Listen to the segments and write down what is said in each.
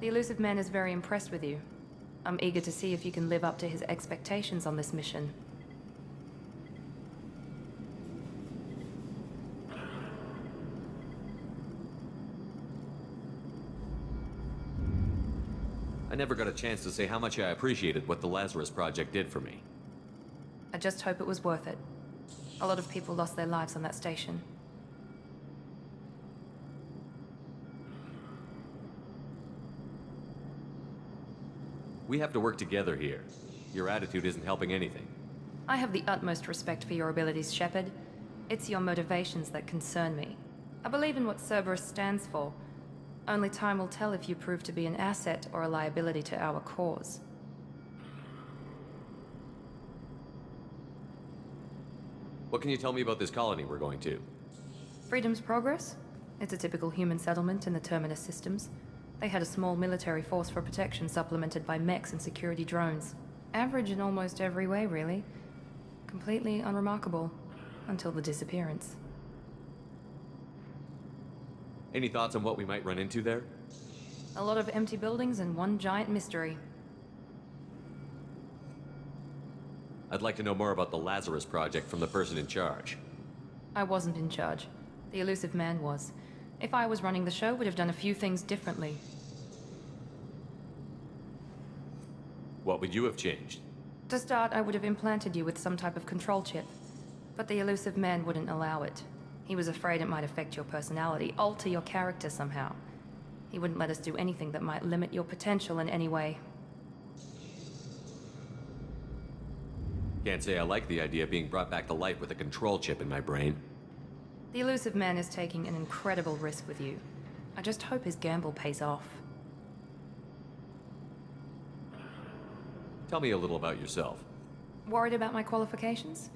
The Elusive Man is very impressed with you. I'm eager to see if you can live up to his expectations on this mission. I never got a chance to say how much I appreciated what the Lazarus Project did for me. I just hope it was worth it. A lot of people lost their lives on that station. We have to work together here. Your attitude isn't helping anything. I have the utmost respect for your abilities, Shepard. It's your motivations that concern me. I believe in what Cerberus stands for. Only time will tell if you prove to be an asset or a liability to our cause. What can you tell me about this colony we're going to? Freedom's Progress? It's a typical human settlement in the Terminus systems. They had a small military force for protection supplemented by mechs and security drones. Average in almost every way, really. Completely unremarkable. Until the disappearance. Any thoughts on what we might run into there? A lot of empty buildings and one giant mystery. I'd like to know more about the Lazarus Project from the person in charge. I wasn't in charge. The Elusive Man was. If I was running the show, would have done a few things differently. What would you have changed? To start, I would have implanted you with some type of control chip. But the Elusive Man wouldn't allow it. He was afraid it might affect your personality, alter your character somehow. He wouldn't let us do anything that might limit your potential in any way. Can't say I like the idea of being brought back to life with a control chip in my brain. The Elusive Man is taking an incredible risk with you. I just hope his gamble pays off. Tell me a little about yourself. Worried about my qualifications?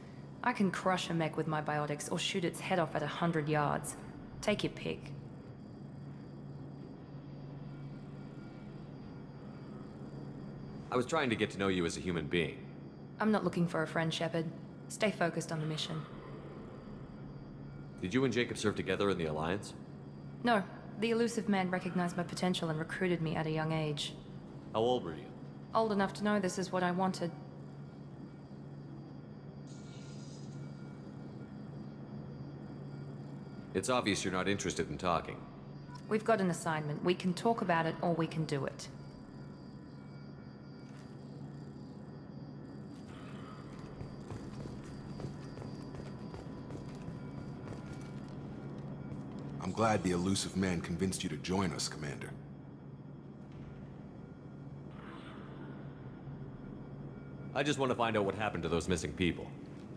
I can crush a mech with my biotics or shoot its head off at 100 yards. Take your pick. I was trying to get to know you as a human being. I'm not looking for a friend, Shepard. Stay focused on the mission. Did you and Jacob serve together in the Alliance? No, the Elusive Man recognized my potential and recruited me at a young age. How old were you? Old enough to know this is what I wanted. It's obvious you're not interested in talking. We've got an assignment. We can talk about it or we can do it. I'm glad the Elusive Man convinced you to join us, Commander. I just want to find out what happened to those missing people.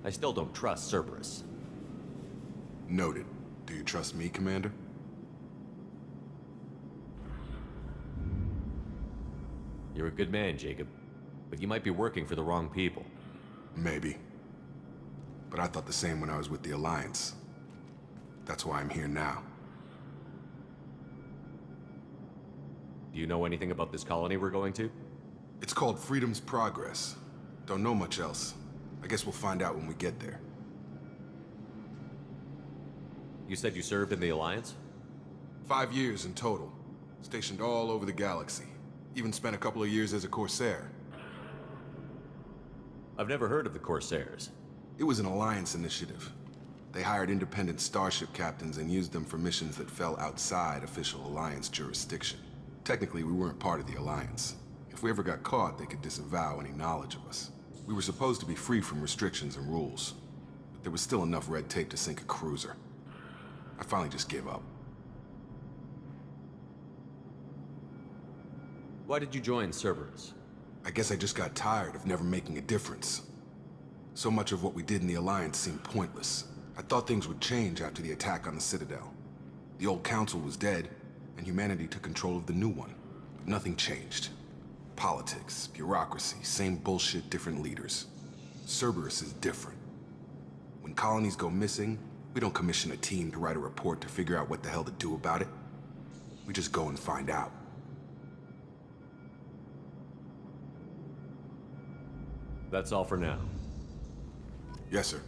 I still don't trust Cerberus. Noted. Do you trust me, Commander? You're a good man, Jacob. But you might be working for the wrong people. Maybe. But I thought the same when I was with the Alliance. That's why I'm here now. Do you know anything about this colony we're going to? It's called Freedom's Progress. Don't know much else. I guess we'll find out when we get there. You said you served in the Alliance? 5 years in total. Stationed all over the galaxy. Even spent a couple of years as a Corsair. I've never heard of the Corsairs. It was an Alliance initiative. They hired independent starship captains and used them for missions that fell outside official Alliance jurisdiction. Technically, we weren't part of the Alliance. If we ever got caught, they could disavow any knowledge of us. We were supposed to be free from restrictions and rules, but there was still enough red tape to sink a cruiser. I finally just gave up. Why did you join Cerberus? I guess I just got tired of never making a difference. So much of what we did in the Alliance seemed pointless. I thought things would change after the attack on the Citadel. The old council was dead, and humanity took control of the new one. But nothing changed. Politics, bureaucracy, same bullshit, different leaders. Cerberus is different. When colonies go missing, we don't commission a team to write a report to figure out what the hell to do about it. We just go and find out. That's all for now. Yes, sir.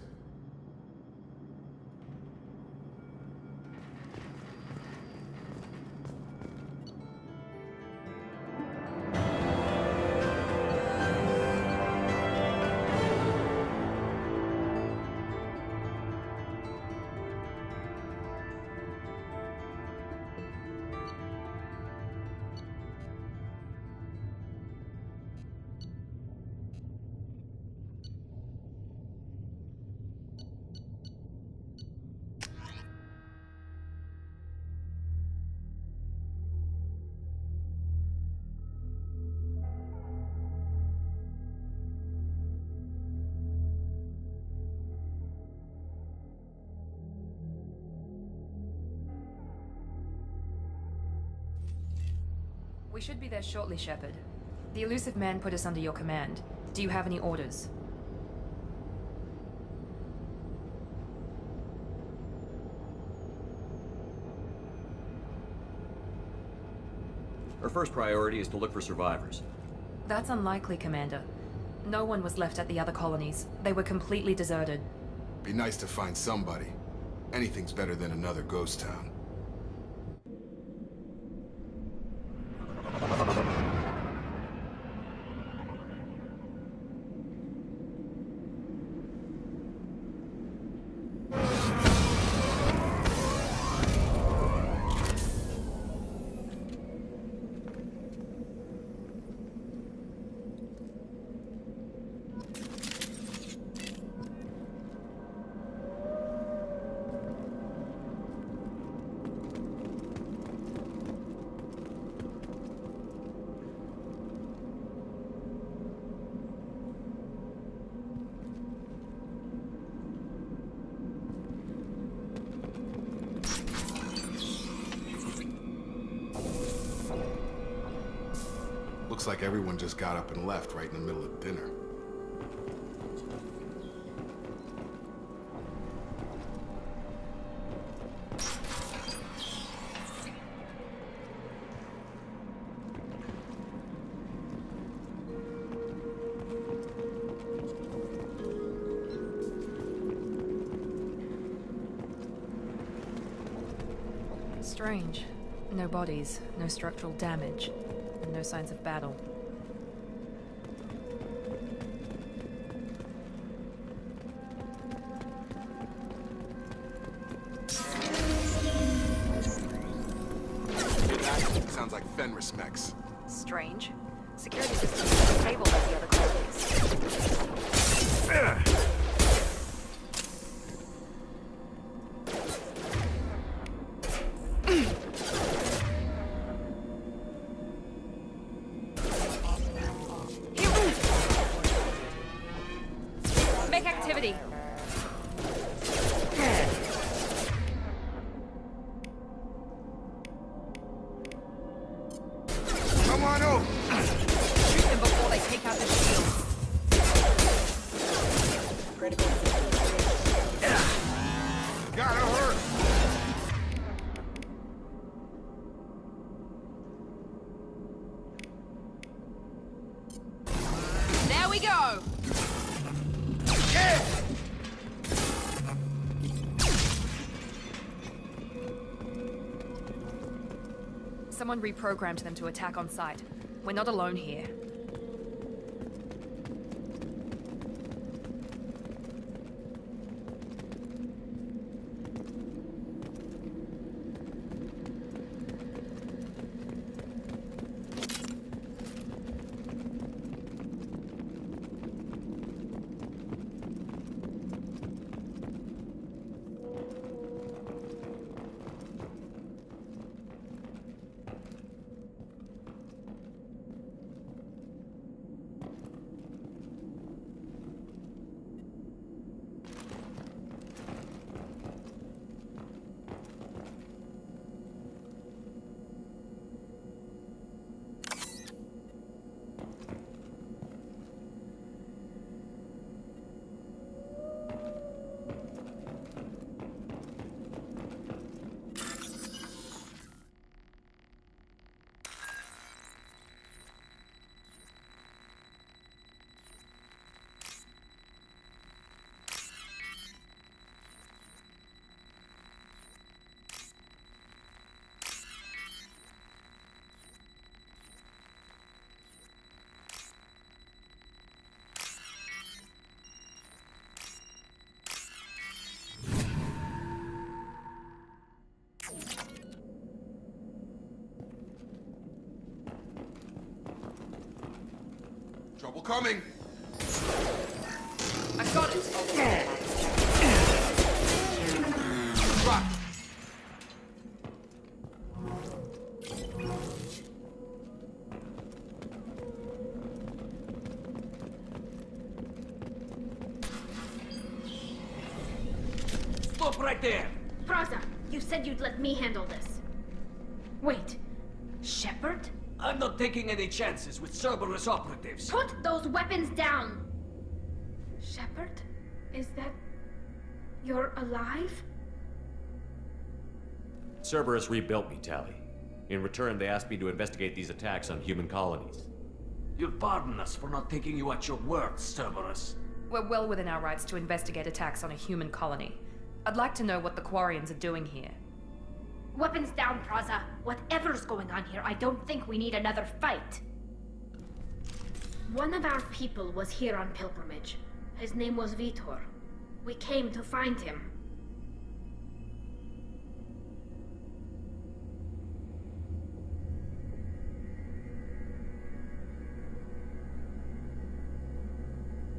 We should be there shortly, Shepard. The elusive man put us under your command. Do you have any orders? Our first priority is to look for survivors. That's unlikely, Commander. No one was left at the other colonies. They were completely deserted. Be nice to find somebody. Anything's better than another ghost town. Looks like everyone just got up and left right in the middle of dinner. Strange. No bodies, no structural damage, and no signs of battle. Sounds like Fenris mechs. Strange. Security systems are disabled at the other colonies. Make activity. Come on over! Shoot them before they take out the shield. Gotta hurt! There we go! Someone reprogrammed them to attack on sight. We're not alone here. Trouble coming! I got it! Rock! Stop right there! Praza, you said you'd let me handle this. Wait, Shepard? I'm not taking any chances with Cerberus operatives. Put those weapons down! Shepard? Is that... You're alive? Cerberus rebuilt me, Tali. In return, they asked me to investigate these attacks on human colonies. You'll pardon us for not taking you at your word, Cerberus. We're well within our rights to investigate attacks on a human colony. I'd like to know what the Quarians are doing here. Weapons down, Praza. Whatever's going on here, I don't think we need another fight. One of our people was here on pilgrimage. His name was Vitor. We came to find him.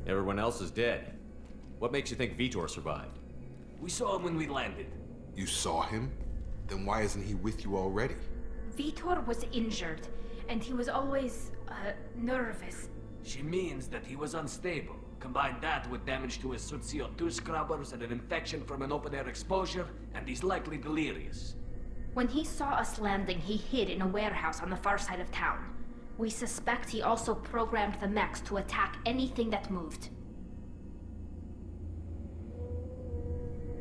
Everyone else is dead. What makes you think Vitor survived? We saw him when we landed. You saw him? Then why isn't he with you already? Vitor was injured, and he was always, nervous. She means that he was unstable. Combine that with damage to his suit CO2 scrubbers and an infection from an open-air exposure, and he's likely delirious. When he saw us landing, he hid in a warehouse on the far side of town. We suspect he also programmed the mechs to attack anything that moved.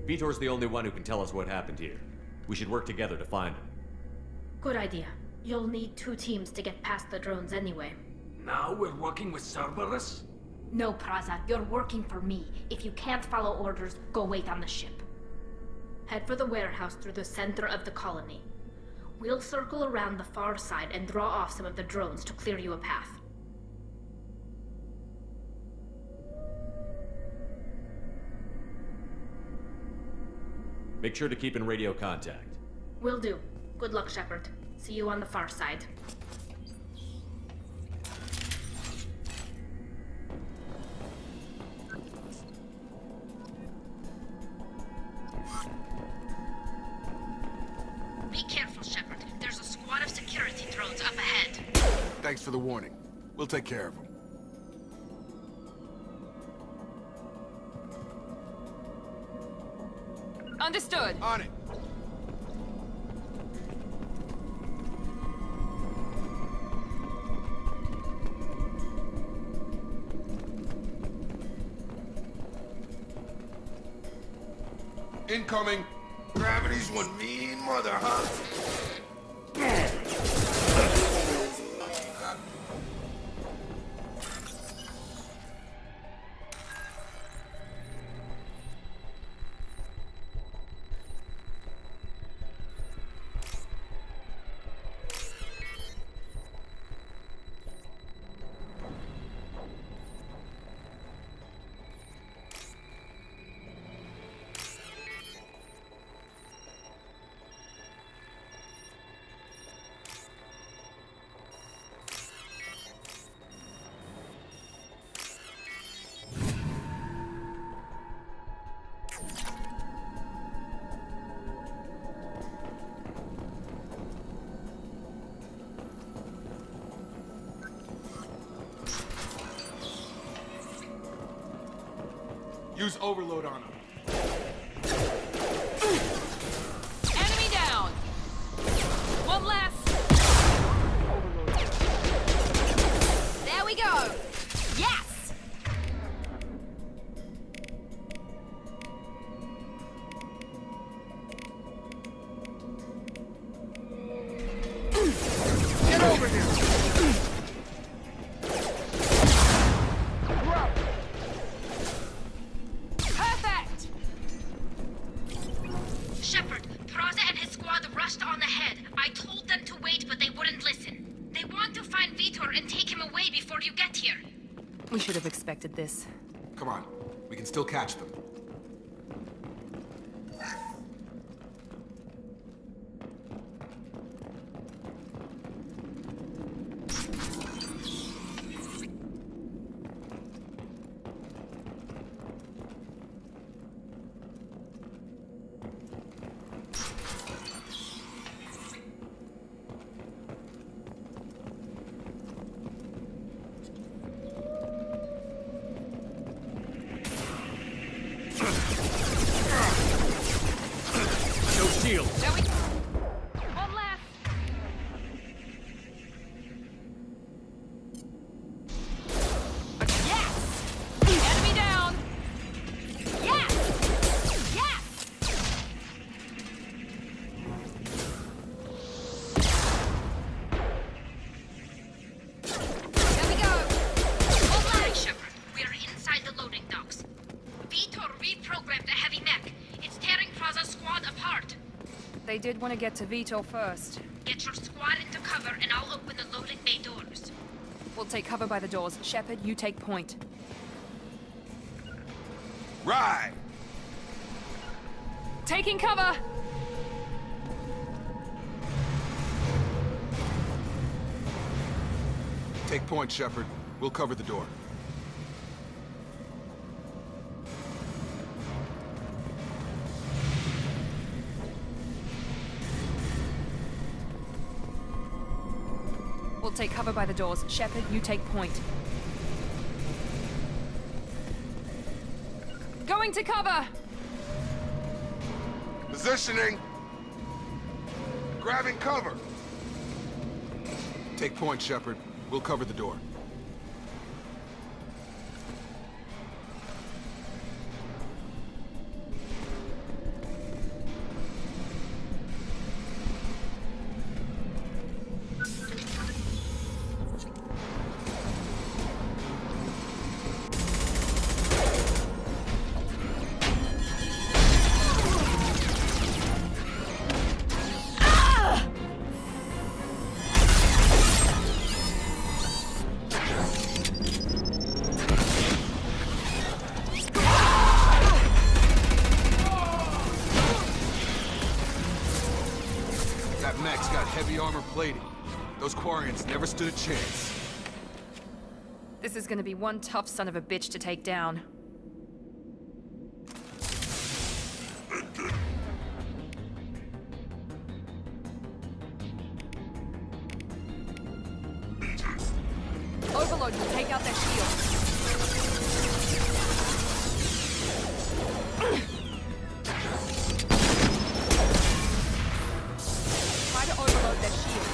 Vitor's the only one who can tell us what happened here. We should work together to find him. Good idea. You'll need 2 teams to get past the drones anyway. Now we're working with Cerberus? No, Praza, you're working for me. If you can't follow orders, go wait on the ship. Head for the warehouse through the center of the colony. We'll circle around the far side and draw off some of the drones to clear you a path. Make sure to keep in radio contact. Will do. Good luck, Shepard. See you on the far side. Be careful, Shepard. There's a squad of security drones up ahead. Thanks for the warning. We'll take care of him. Understood. On it. Incoming. Gravity's one mean mother, huh? Use overload on him. Enemy down! One left! There we go! Yes! Get over here! Perfect! Shepard, Praza and his squad rushed on ahead. I told them to wait, but they wouldn't listen. They want to find Vitor and take him away before you get here. We should have expected this. Come on. We can still catch them. They did want to get to Vitor first. Get your squad into cover and I'll open the loading bay doors. We'll take cover by the doors. Shepard, you take point. Right! Taking cover! Take point, Shepard. We'll cover the door. We'll take cover by the doors. Shepard, you take point. Going to cover! Positioning! Grabbing cover! Take point, Shepard. We'll cover the door. That mech's got heavy armor plating. Those Quarians never stood a chance. This is gonna be one tough son of a bitch to take down. Overload will take out their shield. Try to overload their shield.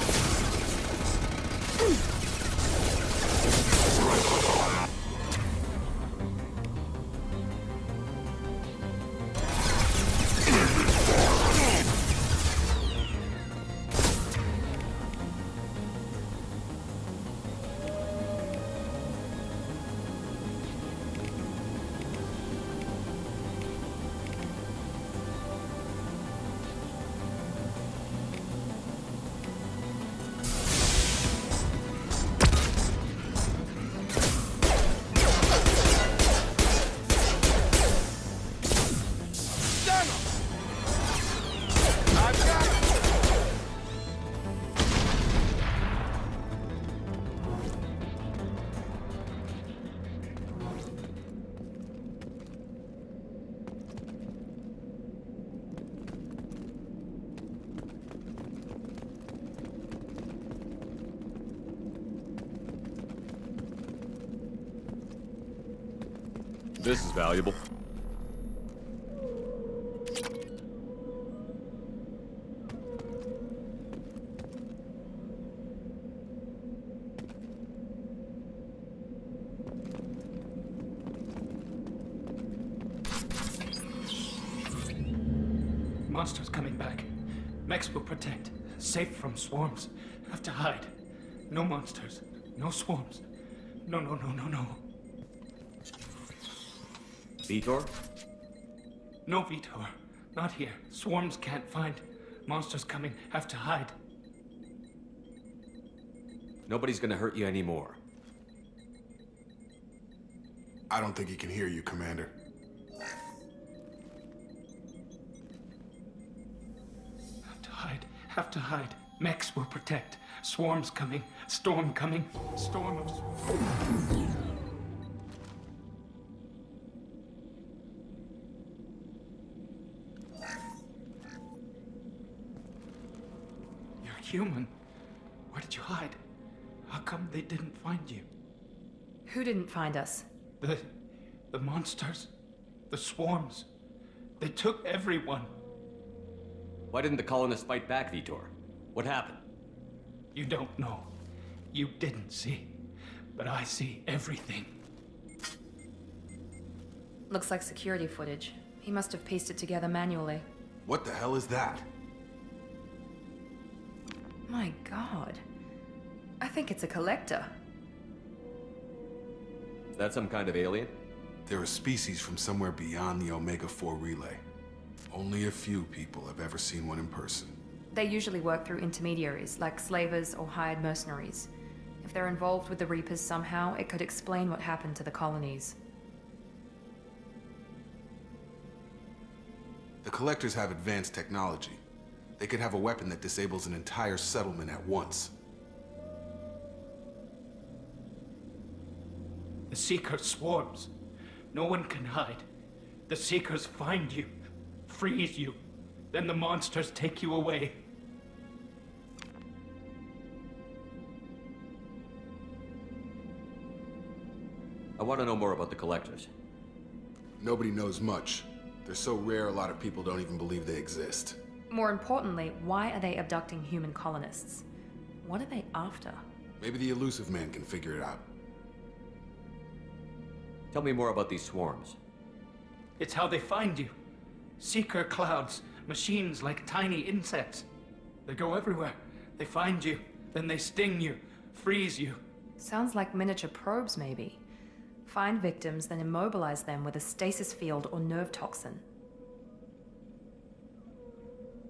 This is valuable. Monsters coming back. Mechs will protect. Safe from swarms. Have to hide. No monsters. No swarms. No, no, no, no, no. Vitor? No, Vitor. Not here. Swarms can't find. Monsters coming. Have to hide. Nobody's gonna hurt you anymore. I don't think he can hear you, Commander. Have to hide. Have to hide. Mechs will protect. Swarms coming. Storm coming. Storm of swarms. You're human. Where did you hide? How come they didn't find you? Who didn't find us? The monsters. The swarms. They took everyone. Why didn't the colonists fight back, Vitor? What happened? You don't know. You didn't see. But I see everything. Looks like security footage. He must have pieced it together manually. What the hell is that? My god. I think it's a collector. Is that some kind of alien? They're a species from somewhere beyond the Omega-4 relay. Only a few people have ever seen one in person. They usually work through intermediaries, like slavers or hired mercenaries. If they're involved with the Reapers somehow, it could explain what happened to the colonies. The Collectors have advanced technology. They could have a weapon that disables an entire settlement at once. The Seeker swarms. No one can hide. The Seekers find you, freeze you, then the monsters take you away. I want to know more about the Collectors. Nobody knows much. They're so rare, a lot of people don't even believe they exist. More importantly, why are they abducting human colonists? What are they after? Maybe the Elusive Man can figure it out. Tell me more about these swarms. It's how they find you. Seeker clouds, machines like tiny insects. They go everywhere. They find you, then they sting you, freeze you. Sounds like miniature probes, maybe. Find victims, then immobilize them with a stasis field or nerve toxin.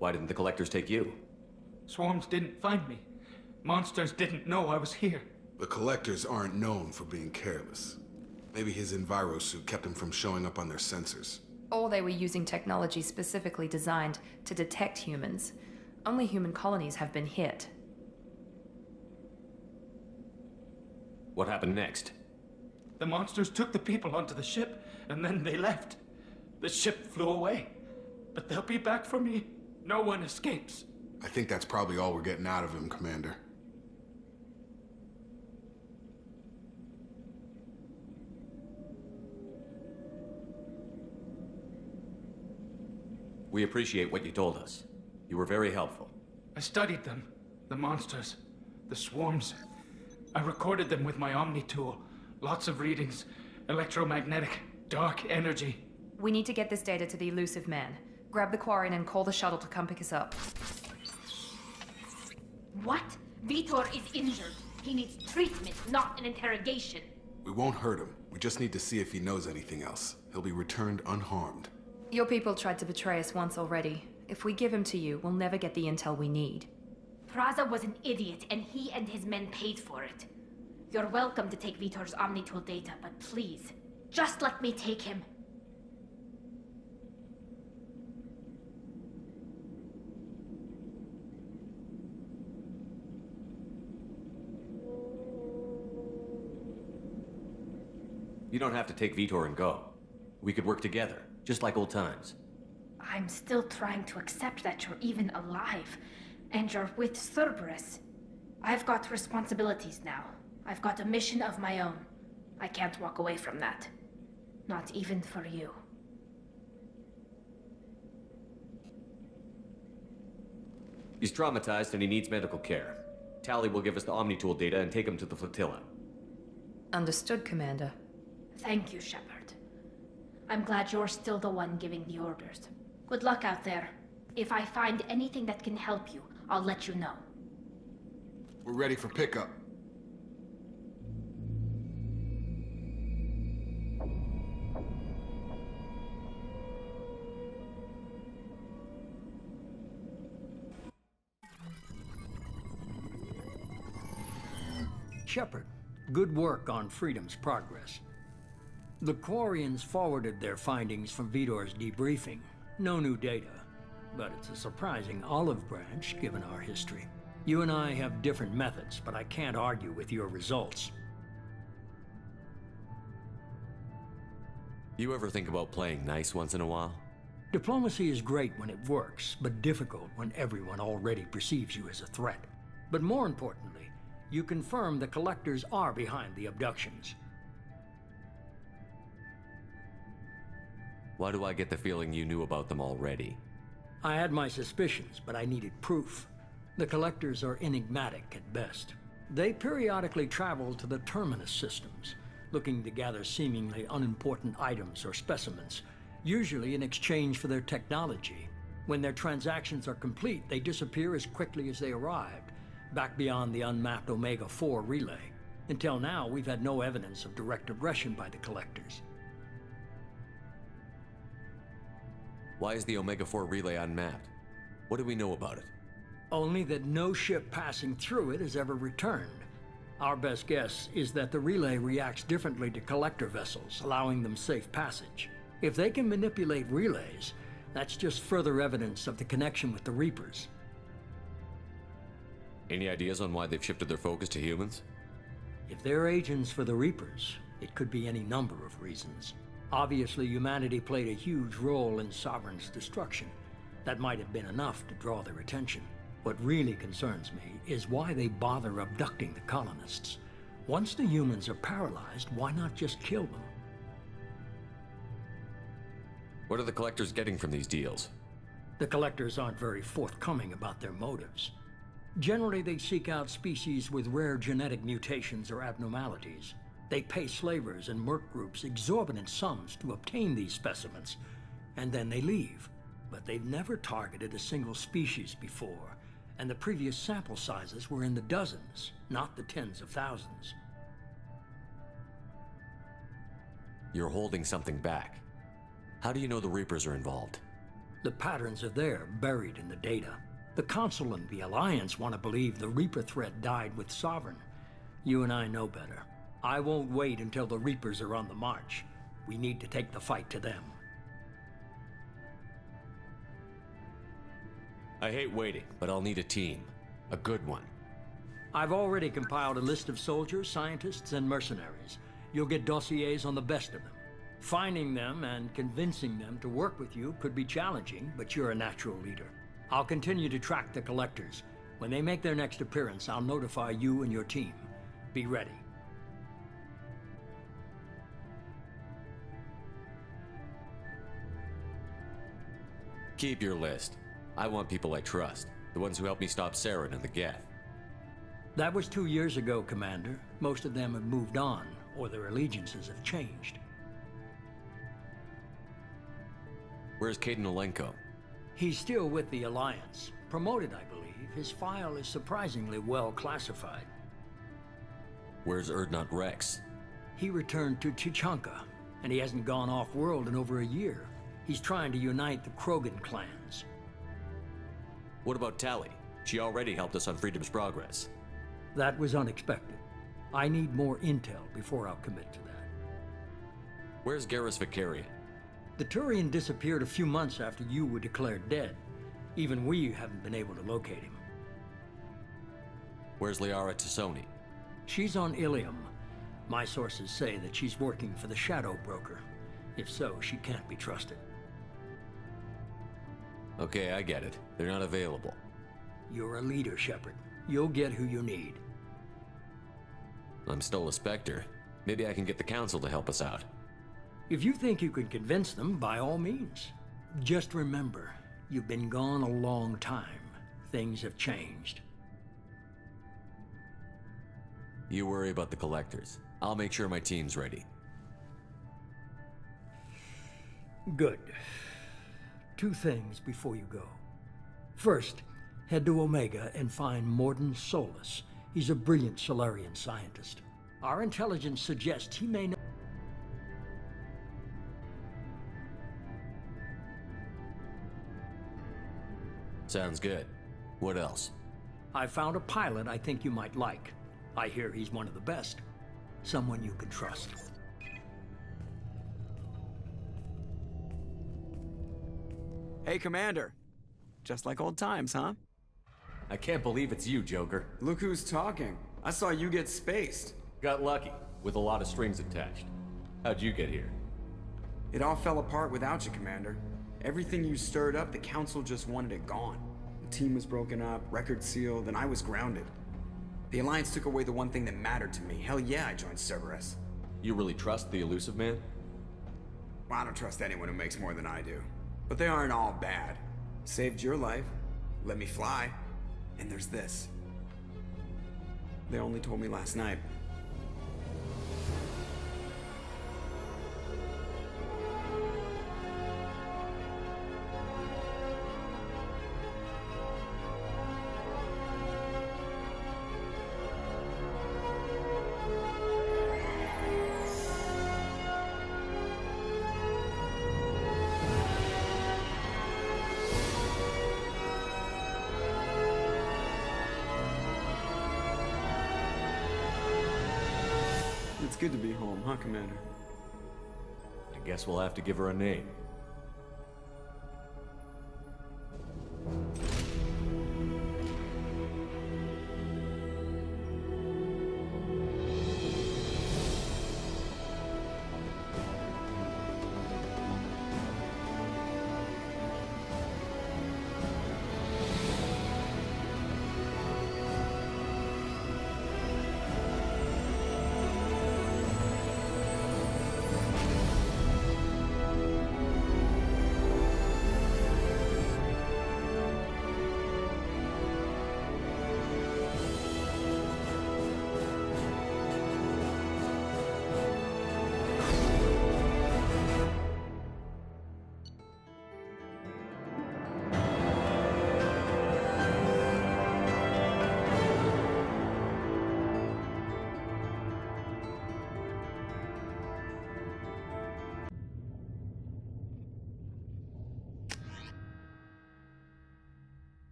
Why didn't the Collectors take you? Swarms didn't find me. Monsters didn't know I was here. The Collectors aren't known for being careless. Maybe his Enviro suit kept him from showing up on their sensors. Or they were using technology specifically designed to detect humans. Only human colonies have been hit. What happened next? The monsters took the people onto the ship, and then they left. The ship flew away. But they'll be back for me. No one escapes. I think that's probably all we're getting out of him, Commander. We appreciate what you told us. You were very helpful. I studied them. The monsters. The swarms. I recorded them with my Omni tool. Lots of readings. Electromagnetic. Dark energy. We need to get this data to the Elusive Man. Grab the Quarian and call the shuttle to come pick us up. What? Vitor is injured. He needs treatment, not an interrogation. We won't hurt him. We just need to see if he knows anything else. He'll be returned unharmed. Your people tried to betray us once already. If we give him to you, we'll never get the intel we need. Praza was an idiot, and he and his men paid for it. You're welcome to take Vitor's Omnitool data, but please, just let me take him. You don't have to take Vitor and go. We could work together, just like old times. I'm still trying to accept that you're even alive, and you're with Cerberus. I've got responsibilities now. I've got a mission of my own. I can't walk away from that. Not even for you. He's traumatized and he needs medical care. Tali will give us the Omnitool data and take him to the flotilla. Understood, Commander. Thank you, Shepard. I'm glad you're still the one giving the orders. Good luck out there. If I find anything that can help you, I'll let you know. We're ready for pickup. Shepard, good work on Freedom's progress. The Quarians forwarded their findings from Vitor's debriefing. No new data, but it's a surprising olive branch given our history. You and I have different methods, but I can't argue with your results. You ever think about playing nice once in a while? Diplomacy is great when it works, but difficult when everyone already perceives you as a threat. But more importantly, you confirm the Collectors are behind the abductions. Why do I get the feeling you knew about them already? I had my suspicions, but I needed proof. The Collectors are enigmatic at best. They periodically travel to the Terminus systems, looking to gather seemingly unimportant items or specimens, usually in exchange for their technology. When their transactions are complete, they disappear as quickly as they arrived, back beyond the unmapped Omega-4 relay. Until now, we've had no evidence of direct aggression by the Collectors. Why is the Omega-4 relay unmapped? What do we know about it? Only that no ship passing through it has ever returned. Our best guess is that the relay reacts differently to collector vessels, allowing them safe passage. If they can manipulate relays, that's just further evidence of the connection with the Reapers. Any ideas on why they've shifted their focus to humans? If they're agents for the Reapers, it could be any number of reasons. Obviously, humanity played a huge role in Sovereign's destruction. That might have been enough to draw their attention. What really concerns me is why they bother abducting the colonists. Once the humans are paralyzed, why not just kill them? What are the collectors getting from these deals? The collectors aren't very forthcoming about their motives. Generally, they seek out species with rare genetic mutations or abnormalities. They pay slavers and merc groups exorbitant sums to obtain these specimens, and then they leave. But they've never targeted a single species before, and the previous sample sizes were in the dozens, not the tens of thousands. You're holding something back. How do you know the Reapers are involved? The patterns are there, buried in the data. The Council and the Alliance want to believe the Reaper threat died with Sovereign. You and I know better. I won't wait until the Reapers are on the march. We need to take the fight to them. I hate waiting, but I'll need a team. A good one. I've already compiled a list of soldiers, scientists, and mercenaries. You'll get dossiers on the best of them. Finding them and convincing them to work with you could be challenging, but you're a natural leader. I'll continue to track the collectors. When they make their next appearance, I'll notify you and your team. Be ready. Keep your list. I want people I trust. The ones who helped me stop Saren and the Geth. That was 2 years ago, Commander. Most of them have moved on, or their allegiances have changed. Where's Caden Olenko? He's still with the Alliance. Promoted, I believe. His file is surprisingly well classified. Where's Erdnot Rex? He returned to Tuchanka, and he hasn't gone off-world in over a year. He's trying to unite the Krogan clans. What about Tali? She already helped us on Freedom's Progress. That was unexpected. I need more intel before I'll commit to that. Where's Garrus Vicarian? The Turian disappeared a few months after you were declared dead. Even we haven't been able to locate him. Where's Liara Tassoni? She's on Ilium. My sources say that she's working for the Shadow Broker. If so, she can't be trusted. Okay, I get it. They're not available. You're a leader, Shepard. You'll get who you need. I'm still a Spectre. Maybe I can get the Council to help us out. If you think you can convince them, by all means. Just remember, you've been gone a long time. Things have changed. You worry about the Collectors. I'll make sure my team's ready. Good. 2 things before you go. First, head to Omega and find Mordin Solus. He's a brilliant Solarian scientist. Our intelligence suggests he may know. Sounds good. What else? I found a pilot I think you might like. I hear he's one of the best. Someone you can trust. Hey, Commander. Just like old times, huh? I can't believe it's you, Joker. Look who's talking. I saw you get spaced. Got lucky, with a lot of strings attached. How'd you get here? It all fell apart without you, Commander. Everything you stirred up, the Council just wanted it gone. The team was broken up, record sealed, and I was grounded. The Alliance took away the one thing that mattered to me. Hell yeah, I joined Cerberus. You really trust the Elusive Man? Well, I don't trust anyone who makes more than I do. But they aren't all bad. Saved your life, let me fly, and there's this. They only told me last night. good to be home, huh, Commander? I guess we'll have to give her a name.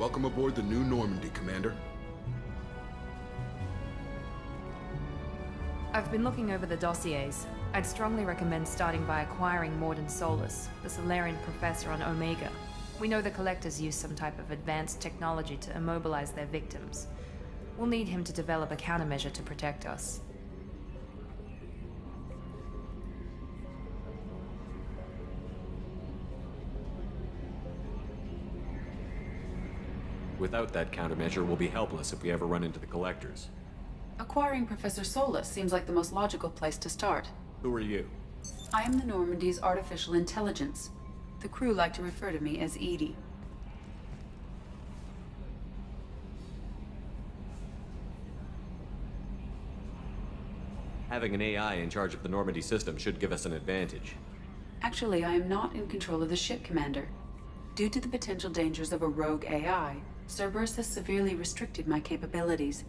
Welcome aboard the New Normandy, Commander. I've been looking over the dossiers. I'd strongly recommend starting by acquiring Mordin Solus, the Solarian professor on Omega. We know the Collectors use some type of advanced technology to immobilize their victims. We'll need him to develop a countermeasure to protect us. Without that countermeasure, we'll be helpless if we ever run into the Collectors. Acquiring Professor Solus seems like the most logical place to start. Who are you? I am the Normandy's artificial intelligence. The crew like to refer to me as EDI. Having an AI in charge of the Normandy system should give us an advantage. Actually, I am not in control of the ship, Commander. Due to the potential dangers of a rogue AI, Cerberus has severely restricted my capabilities.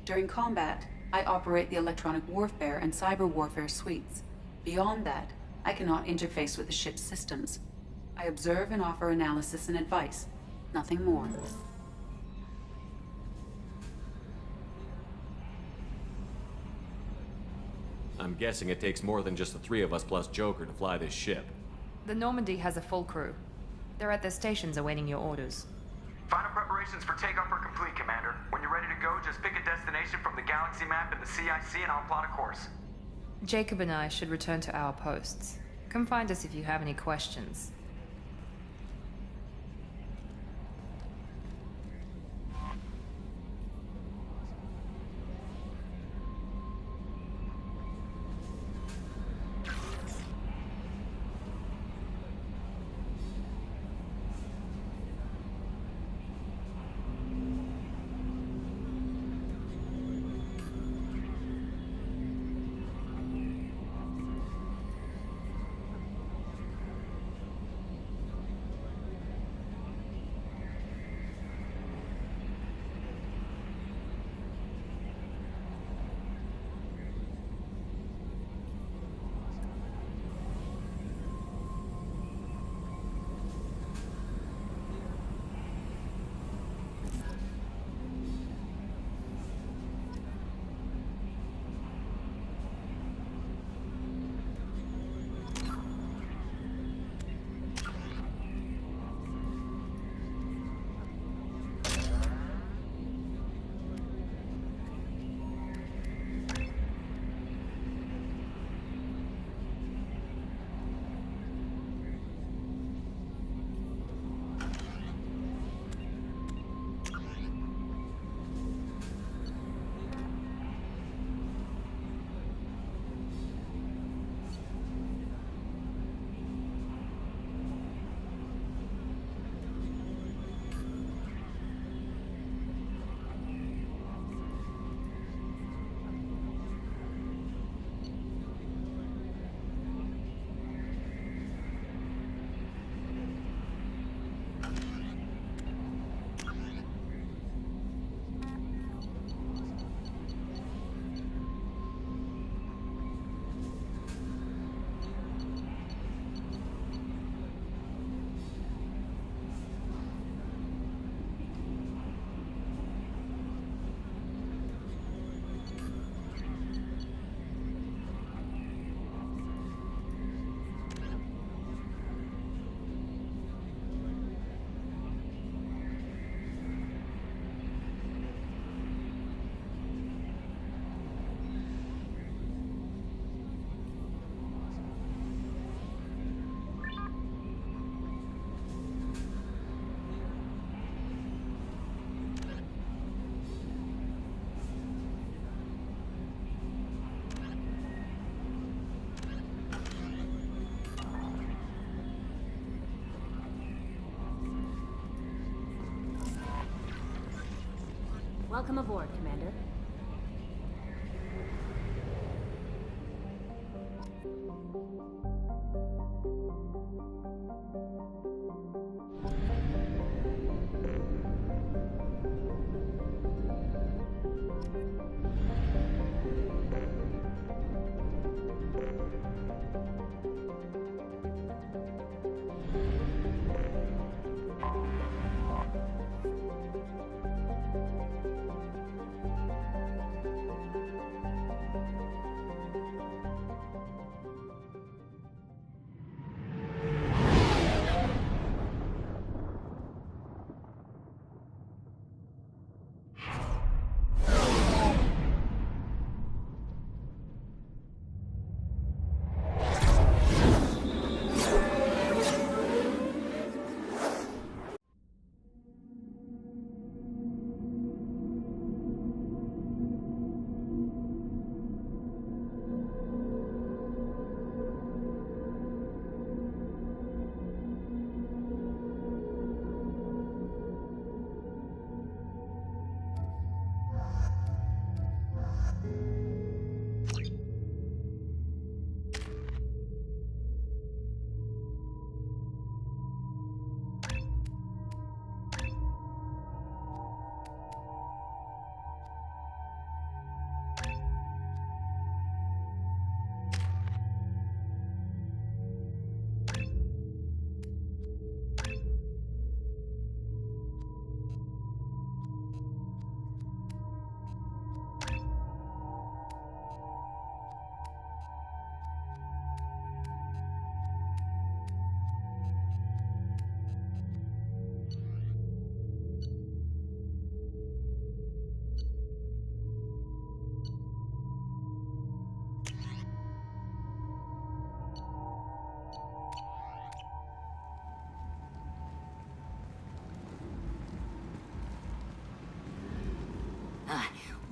During combat, I operate the electronic warfare and cyber warfare suites. Beyond that, I cannot interface with the ship's systems. I observe and offer analysis and advice. Nothing more. I'm guessing it takes more than just the three of us plus Joker to fly this ship. The Normandy has a full crew. They're at their stations awaiting your orders. Final preparations for takeoff are complete, Commander. When you're ready to go, just pick a destination from the galaxy map in the CIC and I'll plot a course. Jacob and I should return to our posts. Come find us if you have any questions. Welcome aboard, Commander.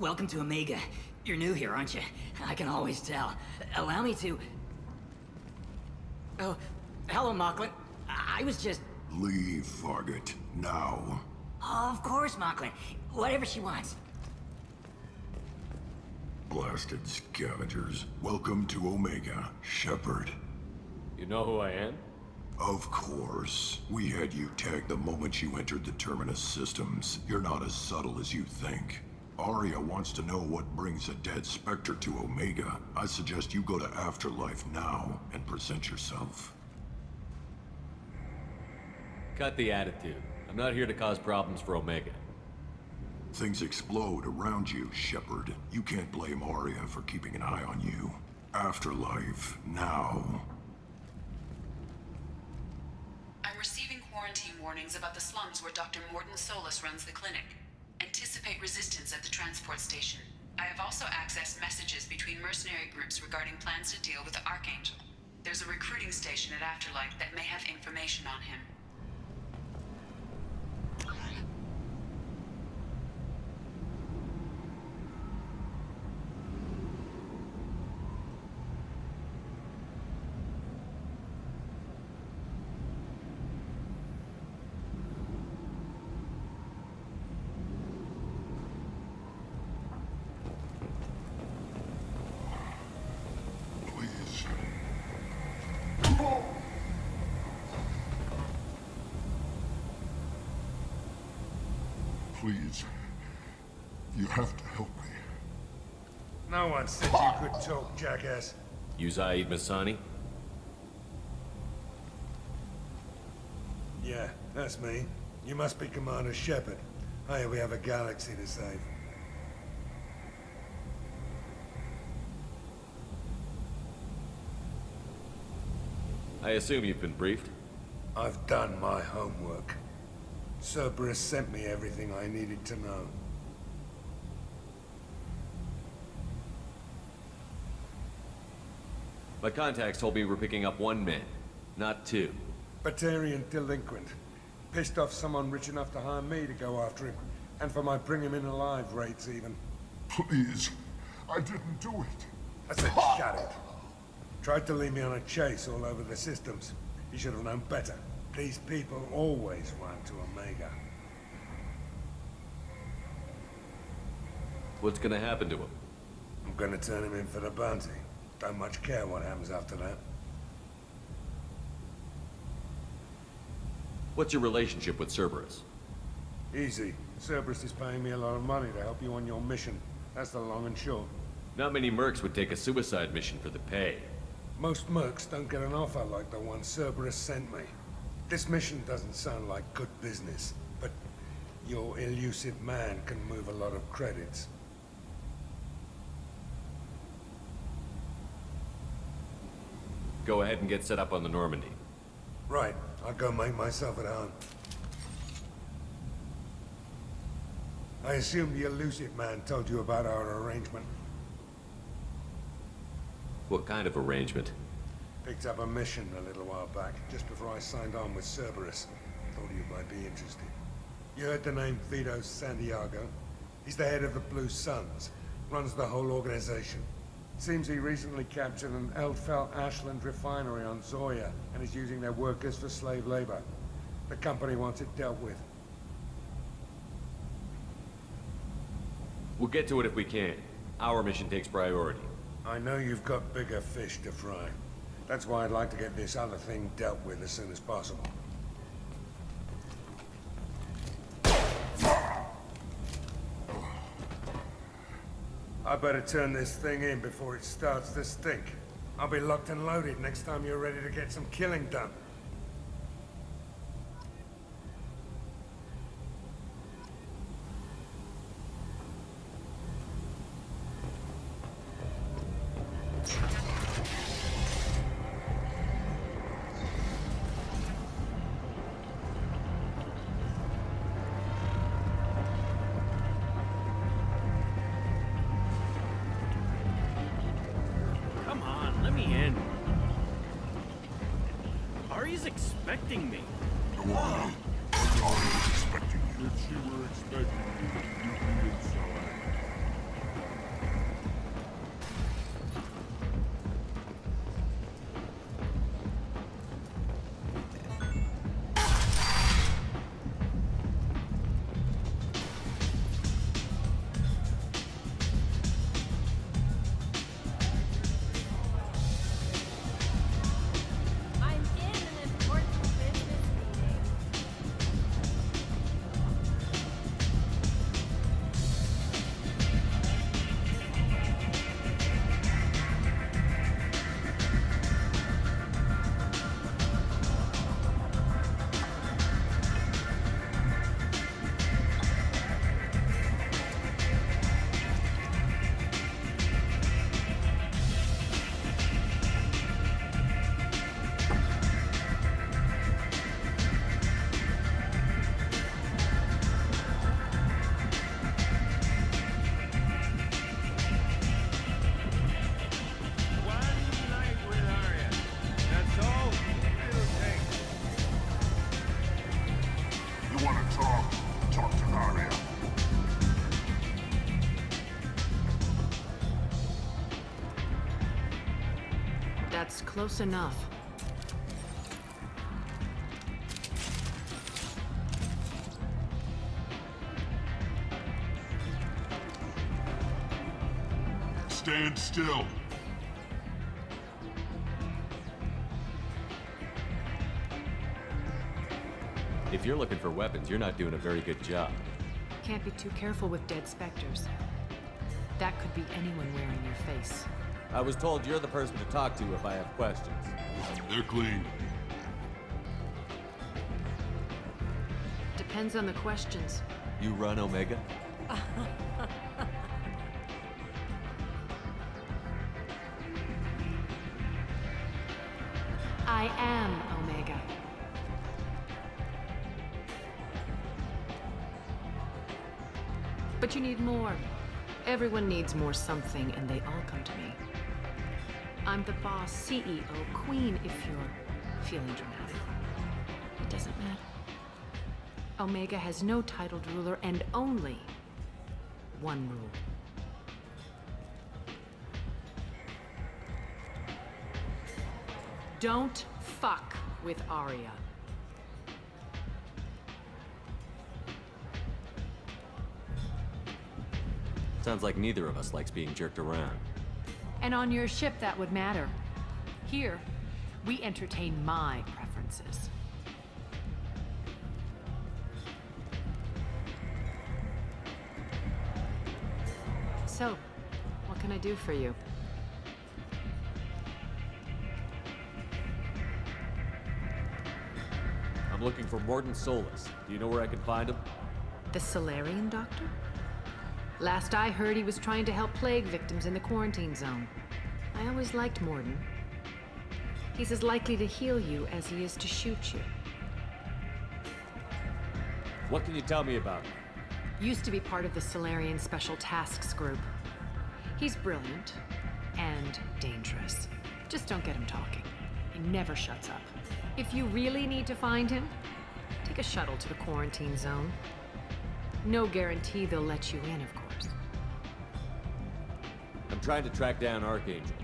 Welcome to Omega. You're new here, aren't you? I can always tell. Allow me to... Oh, hello, Mocklin. I was just... Leave, Fargate. Now. Oh, of course, Mocklin. Whatever she wants. Blasted scavengers. Welcome to Omega, Shepard. You know who I am? Of course. We had you tagged the moment you entered the Terminus systems. You're not as subtle as you think. Aria wants to know what brings a dead Spectre to Omega. I suggest you go to Afterlife now and present yourself. Cut the attitude. I'm not here to cause problems for Omega. Things explode around you, Shepard. You can't blame Aria for keeping an eye on you. Afterlife now. I'm receiving quarantine warnings about the slums where Dr. Mordin Solus runs the clinic. Anticipate resistance at the transport station. I have also accessed messages between mercenary groups regarding plans to deal with the Archangel. There's a recruiting station at Afterlife that may have information on him. Please. You have to help me. No one said you could talk, jackass. You Zaid Masani? Yeah, that's me. You must be Commander Shepard. Hey, we have a galaxy to save. I assume you've been briefed? I've done my homework. Cerberus sent me everything I needed to know. My contacts told me we're picking up one man, not two. Batarian delinquent. Pissed off someone rich enough to hire me to go after him. And for my bring him in alive rates even. Please. I didn't do it. I said shut it. Tried to lead me on a chase all over the systems. You should have known better. These people always run to Omega. What's gonna happen to him? I'm gonna turn him in for the bounty. Don't much care what happens after that. What's your relationship with Cerberus? Easy. Cerberus is paying me a lot of money to help you on your mission. That's the long and short. Not many mercs would take a suicide mission for the pay. Most mercs don't get an offer like the one Cerberus sent me. This mission doesn't sound like good business, but your elusive man can move a lot of credits. Go ahead and get set up on the Normandy. Right. I'll go make myself at home. I assume the elusive man told you about our arrangement. What kind of arrangement? Picked up a mission a little while back, just before I signed on with Cerberus. Thought you might be interested. You heard the name Vito Santiago? He's the head of the Blue Suns, runs the whole organization. Seems he recently captured an Eldfell Ashland refinery on Zoya and is using their workers for slave labor. The company wants it dealt with. We'll get to it if we can. Our mission takes priority. I know you've got bigger fish to fry. That's why I'd like to get this other thing dealt with as soon as possible. I better turn this thing in before it starts to stink. I'll be locked and loaded next time you're ready to get some killing done. Come on, let me in. Ari's expecting me. Don't worry. I was expecting you. If she were expecting you, you'd be inside. I'm in an important business meeting. One night with Arya. That's all it'll take. You want to talk? Talk to Arya. That's close enough. Stand still. If you're looking for weapons, you're not doing a very good job. Can't be too careful with dead specters. That could be anyone wearing your face. I was told you're the person to talk to if I have questions. They're clean. Depends on the questions. You run Omega? I am Omega. But you need more. Everyone needs more something, and they all come to me. I'm the boss, CEO, queen, if you're feeling dramatic. It doesn't matter. Omega has no titled ruler and only one rule. Don't fuck with Arya. Sounds like neither of us likes being jerked around. And on your ship, that would matter. Here, we entertain my preferences. So, what can I do for you? I'm looking for Mordin Solus. Do you know where I can find him? The Solarian doctor? Last I heard, he was trying to help plague victims in the quarantine zone. I always liked Mordin. He's as likely to heal you as he is to shoot you. What can you tell me about him? Used to be part of the Solarian Special Tasks Group. He's brilliant and dangerous. Just don't get him talking. He never shuts up. If you really need to find him, take a shuttle to the quarantine zone. No guarantee they'll let you in, of course. I'm trying to track down Archangel.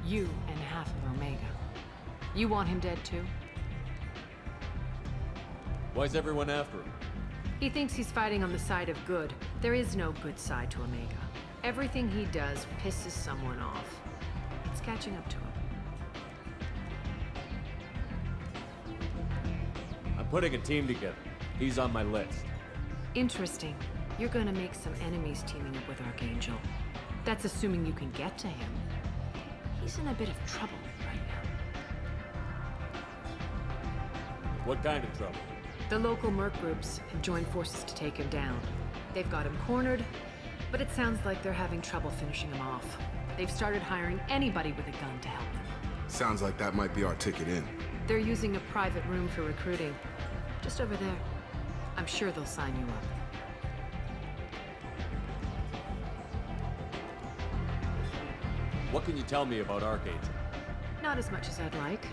You and half of Omega. You want him dead too? Why's everyone after him? He thinks he's fighting on the side of good. There is no good side to Omega. Everything he does pisses someone off. It's catching up to him. I'm putting a team together. He's on my list. Interesting. You're gonna make some enemies teaming up with Archangel. That's assuming you can get to him. He's in a bit of trouble right now. What kind of trouble? The local merc groups have joined forces to take him down. They've got him cornered, but it sounds like they're having trouble finishing him off. They've started hiring anybody with a gun to help them. Sounds like that might be our ticket in. They're using a private room for recruiting. Just over there. I'm sure they'll sign you up. What can you tell me about Archangel? Not as much as I'd like.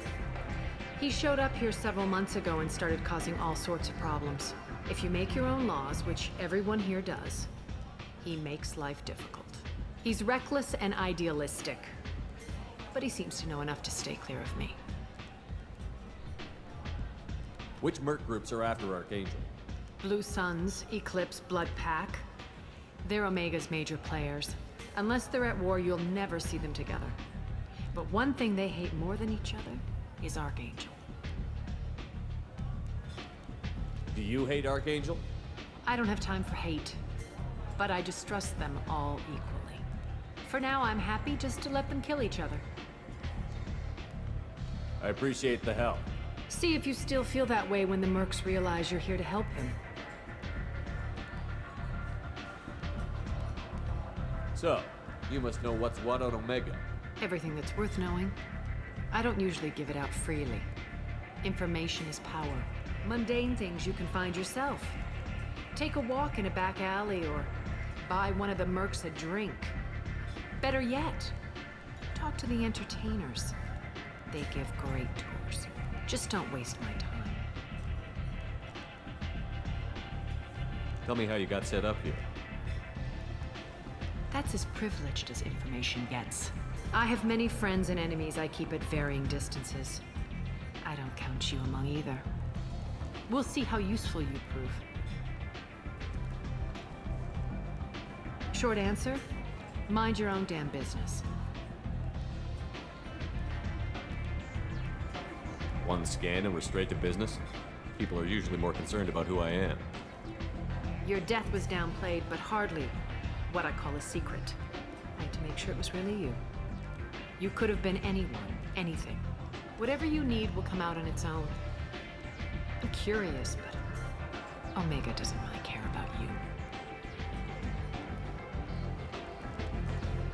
He showed up here several months ago and started causing all sorts of problems. If you make your own laws, which everyone here does, he makes life difficult. He's reckless and idealistic, but he seems to know enough to stay clear of me. Which merc groups are after Archangel? Blue Suns, Eclipse, Blood Pack. They're Omega's major players. Unless they're at war, you'll never see them together. But one thing they hate more than each other is Archangel. Do you hate Archangel? I don't have time for hate, but I distrust them all equally. For now, I'm happy just to let them kill each other. I appreciate the help. See if you still feel that way when the mercs realize you're here to help them. So, you must know what's what on Omega. Everything that's worth knowing. I don't usually give it out freely. Information is power. Mundane things you can find yourself. Take a walk in a back alley or buy one of the mercs a drink. Better yet, talk to the entertainers. They give great tours. Just don't waste my time. Tell me how you got set up here. That's as privileged as information gets. I have many friends and enemies I keep at varying distances. I don't count you among either. We'll see how useful you prove. Short answer, mind your own damn business. One scan and we're straight to business? People are usually more concerned about who I am. Your death was downplayed, but hardly what I call a secret. I had to make sure it was really you. You could have been anyone, anything. Whatever you need will come out on its own. I'm curious, but Omega doesn't really care about you.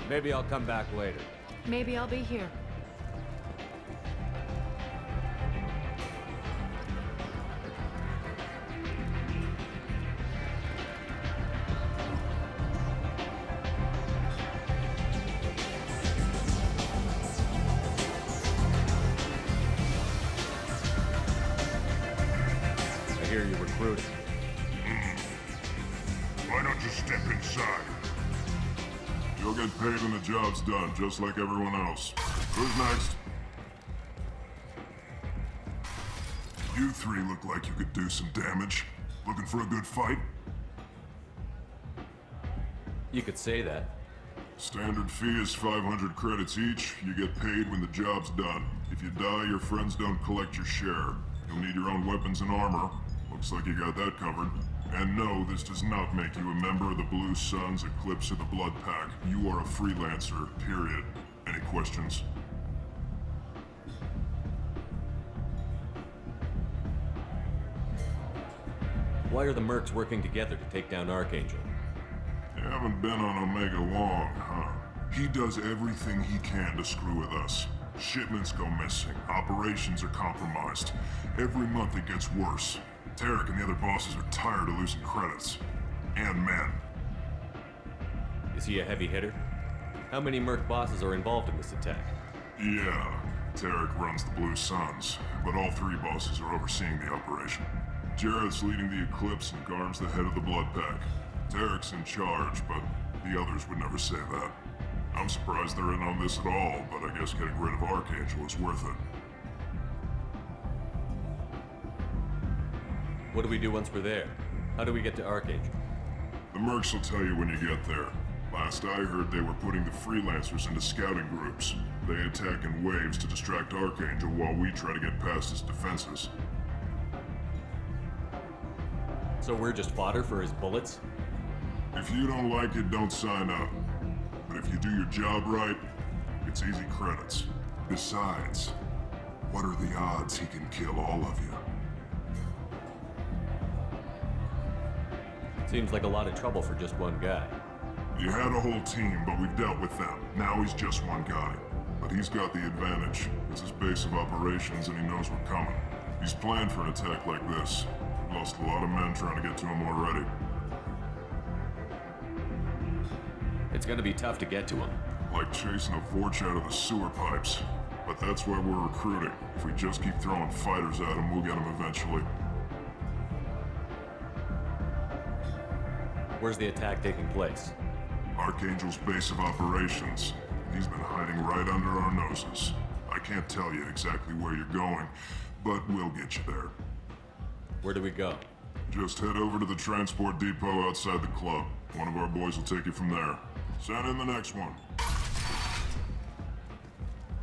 Maybe I'll come back later. Maybe I'll be here. I hear you're recruiting. Why don't you step inside? You'll get paid when the job's done, just like everyone else. Who's next? You three look like you could do some damage. Looking for a good fight? You could say that. Standard fee is 500 credits each. You get paid when the job's done. If you die, your friends don't collect your share. You'll need your own weapons and armor. Looks like you got that covered. And no, this does not make you a member of the Blue Suns, Eclipse, or the Blood Pack. You are a freelancer, period. Any questions? Why are the mercs working together to take down Archangel? You haven't been on Omega long, huh? He does everything he can to screw with us. Shipments go missing, operations are compromised. Every month it gets worse. Tarek and the other bosses are tired of losing credits. And men. Is he a heavy hitter? How many merc bosses are involved in this attack? Yeah, Tarek runs the Blue Suns, but all three bosses are overseeing the operation. Jared's leading the Eclipse and Garm's the head of the Blood Pack. Tarek's in charge, but the others would never say that. I'm surprised they're in on this at all, but I guess getting rid of Archangel is worth it. What do we do once we're there? How do we get to Archangel? The mercs will tell you when you get there. Last I heard, they were putting the freelancers into scouting groups. They attack in waves to distract Archangel while we try to get past his defenses. So we're just fodder for his bullets? If you don't like it, don't sign up. But if you do your job right, it's easy credits. Besides, what are the odds he can kill all of you? Seems like a lot of trouble for just one guy. You had a whole team, but we've dealt with them. Now he's just one guy. But he's got the advantage. It's his base of operations and he knows we're coming. He's planned for an attack like this. Lost a lot of men trying to get to him already. It's gonna be tough to get to him. Like chasing a Vorch out of the sewer pipes. But that's why we're recruiting. If we just keep throwing fighters at him, we'll get him eventually. Where's the attack taking place? Archangel's base of operations. He's been hiding right under our noses. I can't tell you exactly where you're going, but we'll get you there. Where do we go? Just head over to the transport depot outside the club. One of our boys will take you from there. Send in the next one.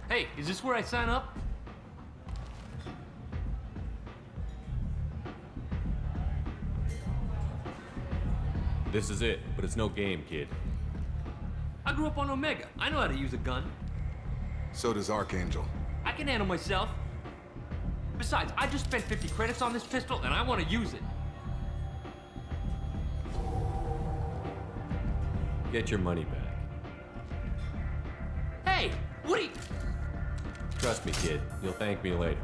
Hey, is this where I sign up? This is it, but it's no game, kid. I grew up on Omega. I know how to use a gun. So does Archangel. I can handle myself. Besides, I just spent 50 credits on this pistol, and I want to use it. Get your money back. Hey, what are you... Trust me, kid. You'll thank me later.